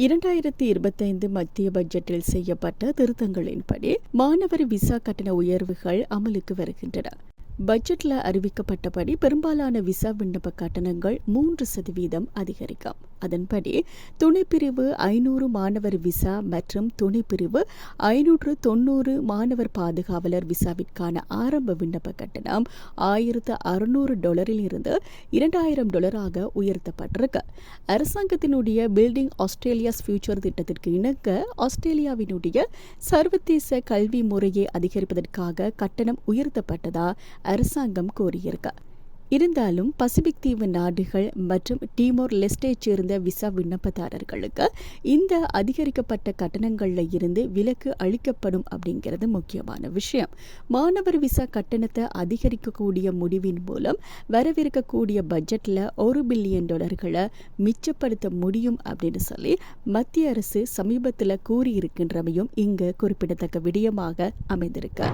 2025 மத்திய பட்ஜெட்டில் செய்யப்பட்ட திருத்தங்களின்படி மாணவர் விசா கட்டண உயர்வுகள் அமலுக்கு வருகின்றன. பட்ஜெட்டில் அறிவிக்கப்பட்டபடி பெரும்பாலான விசா விண்ணப்ப கட்டணங்கள் 3% அதிகரிக்கும். அதன்படி துணைப்பிரிவு 500 மாணவர் விசா மற்றும் துணைப்பிரிவு 590 மாணவர் பாதுகாவலர் விசாவிற்கான ஆரம்ப விண்ணப்ப கட்டணம் $1,600 இருந்து $2,000 உயர்த்தப்பட்டிருக்கு. அரசாங்கத்தினுடைய பில்டிங் ஆஸ்திரேலியாஸ் ஃபியூச்சர் திட்டத்திற்கு இணங்க ஆஸ்திரேலியாவினுடைய சர்வதேச கல்வி முறையை அதிகரிப்பதற்காக கட்டணம் உயர்த்தப்பட்டதா அரசாங்கம் கோரியிருக்கு. இருந்தாலும் பசிபிக் தீவு நாடுகள் மற்றும் டீமோர் லெஸ்டேச் சேர்ந்த விசா விண்ணப்பதாரர்களுக்கு இந்த அதிகரிக்கப்பட்ட கட்டணங்களில் இருந்து விலக்கு அளிக்கப்படும் அப்படிங்கிறது முக்கியமான விஷயம். மாணவர் விசா கட்டணத்தை அதிகரிக்கக்கூடிய முடிவின் மூலம் வரவிருக்கக்கூடிய பட்ஜெட்டில் $1 பில்லியன் மிச்சப்படுத்த முடியும் அப்படின்னு சொல்லி மத்திய அரசு சமீபத்தில் கூறியிருக்கின்றமையும் இங்கு குறிப்பிடத்தக்க விடயமாக அமைந்திருக்கு.